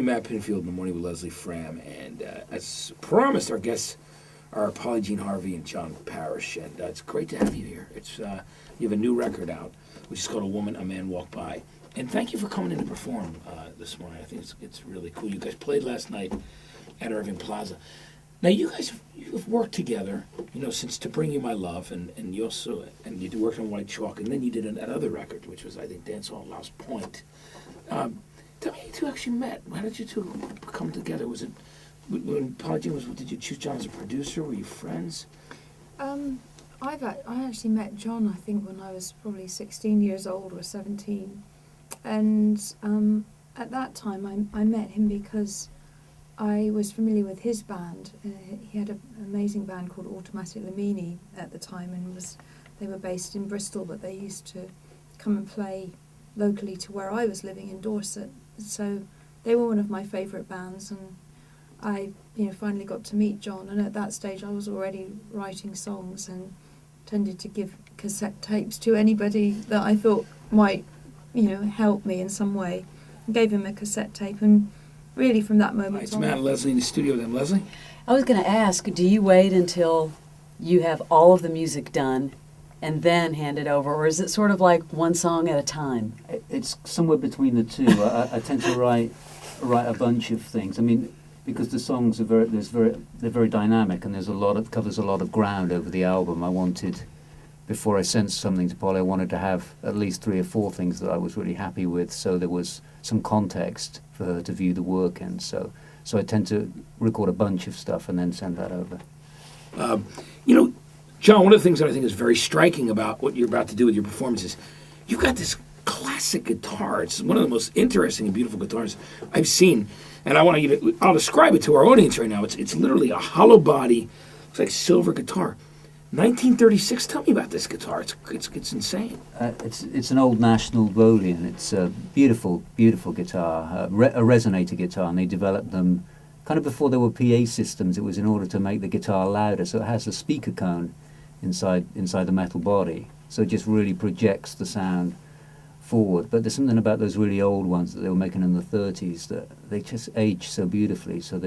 Matt Pinfield in the morning with Leslie Fram, and as promised, our guests are Polly Jean Harvey and John Parish, and it's great to have you here. It's you have a new record out, which is called "A Woman, a Man Walked By," and thank you for coming in to perform this morning. I think it's really cool. You guys played last night at Irving Plaza. Now you have worked together, since "To Bring You My Love," and you also you worked on White Chalk, and then you did that other record, which was I think Dance Hall Lost Point. Tell me how you two actually met. How did you two come together? Was it when Polly Jean did you choose John as a producer? Were you friends? I actually met John, I think, when I was probably 16 years old or 17. And at that time I met him because I was familiar with his band. He had an amazing band called Automatic Lamini at the time, and they were based in Bristol, but they used to come and play locally to where I was living in Dorset. So they were one of my favourite bands, and I finally got to meet John, and at that stage I was already writing songs and tended to give cassette tapes to anybody that I thought might help me in some way. I gave him a cassette tape, and really from that moment It's on... Matt and Leslie in the studio with them. Leslie? I was going to ask, do you wait until you have all of the music done and then hand it over, or is it sort of like one song at a time? It's somewhere between the two. I tend to write a bunch of things. I mean, because the songs are very dynamic, and covers a lot of ground over the album. I wanted, before I sent something to Polly, I wanted to have at least 3 or 4 things that I was really happy with, so there was some context for her to view the work in. So I tend to record a bunch of stuff and then send that over. John, one of the things that I think is very striking about what you're about to do with your performances, you've got this classic guitar. It's one of the most interesting and beautiful guitars I've seen, and I'll describe it to our audience right now. It's literally a hollow body, it's like silver guitar. 1936. Tell me about this guitar. It's insane. It's an old National Bolian. It's a beautiful guitar, a resonator guitar, and they developed them kind of before there were PA systems. It was in order to make the guitar louder, so it has a speaker cone inside the metal body, so it just really projects the sound forward. But there's something about those really old ones that they were making in the 30s that they just age so beautifully. So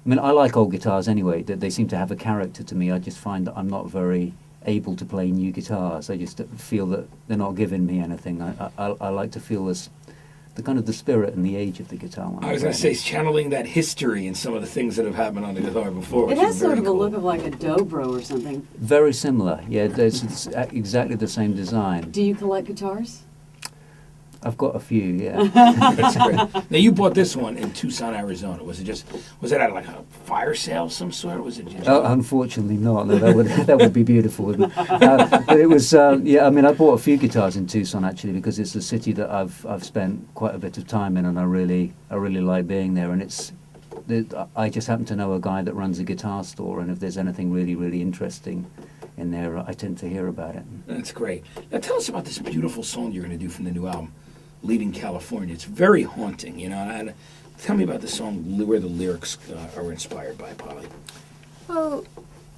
I like old guitars anyway, that they seem to have a character to me. I just find that I'm not very able to play new guitars. I just feel that they're not giving me anything. I like to feel the kind of the spirit and the age of the guitar. I was going to say, it's channeling that history and some of the things that have happened on the guitar before. It has sort of a look of like a dobro or something. Very similar, yeah. It's exactly the same design. Do you collect guitars? I've got a few, yeah. That's great. Now, you bought this one in Tucson, Arizona. Was it at like a fire sale of some sort? Or was it just... Unfortunately not. No, that would be beautiful, wouldn't it? But it was, I bought a few guitars in Tucson, actually, because it's a city that I've spent quite a bit of time in, and I really like being there. And I just happen to know a guy that runs a guitar store, and if there's anything really, really interesting in there, I tend to hear about it. That's great. Now, tell us about this beautiful song you're going to do from the new album, Leaving California. It's very haunting, And tell me about the song, where the lyrics are inspired by, Polly. Well,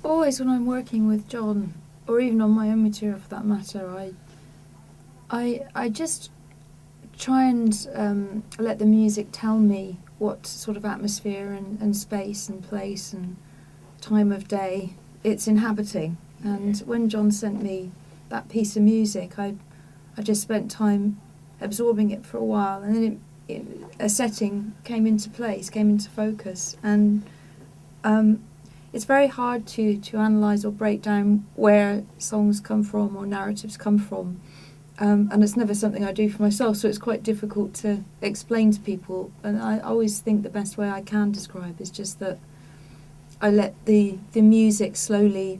always when I'm working with John, or even on my own material for that matter, I just try and let the music tell me what sort of atmosphere and space and place and time of day it's inhabiting. And when John sent me that piece of music, I just spent time absorbing it for a while, and then a setting came into place, came into focus, and it's very hard to analyse or break down where songs come from or narratives come from, and it's never something I do for myself, so it's quite difficult to explain to people. And I always think the best way I can describe is just that I let the music slowly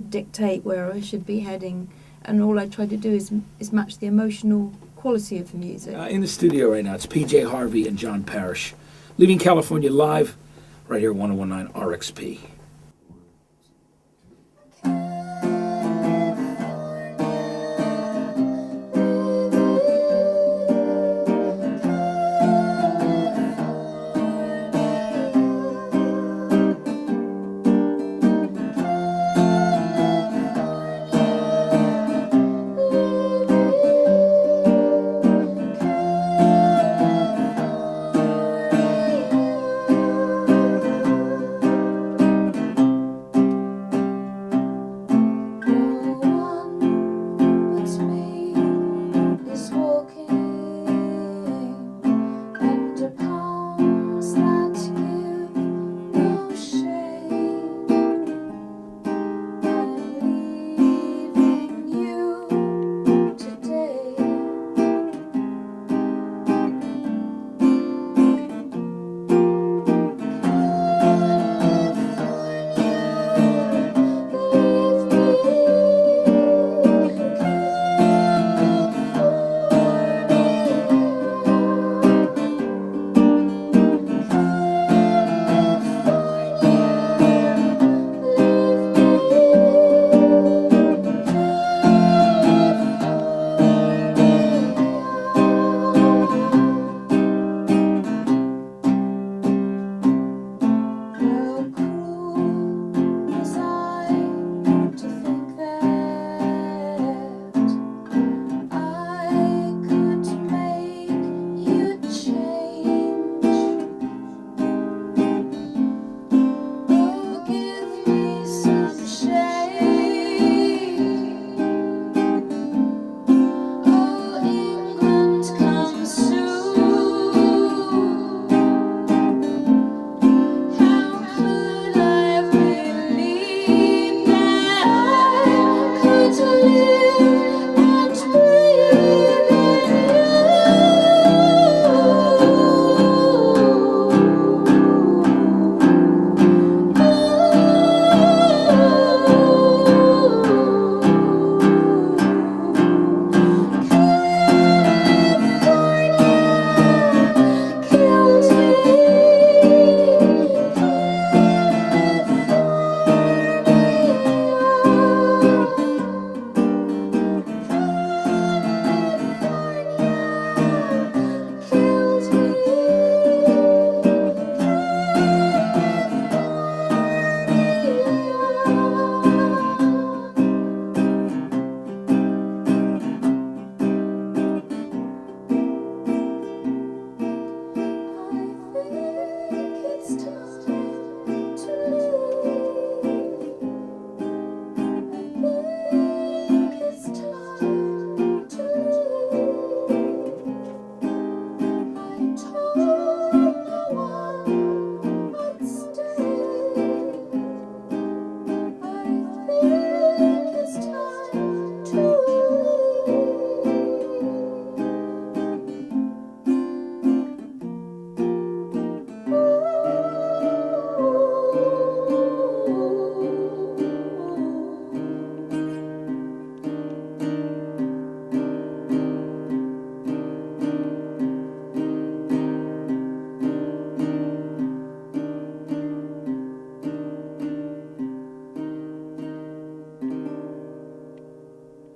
dictate where I should be heading, and all I try to do is match the emotional quality of the music. In the studio right now, it's PJ Harvey and John Parish, Leaving California live, right here at 1019 RXP.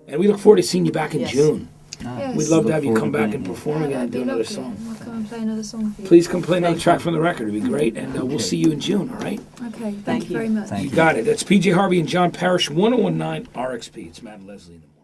And we look forward to seeing you back in Yes. June. Yes. We'd love to Look have you forward come to back being and here. perform again and that'd do be another lovely. song. I'll come and play another song for you. Please come play another Thank track you. from the record. It'd be great. And we'll see you in June, all right? Okay, thank Thank you you. very much. Thank You got it. That's PJ Harvey and John Parish, 1019 RXP. It's Matt and Leslie in the morning.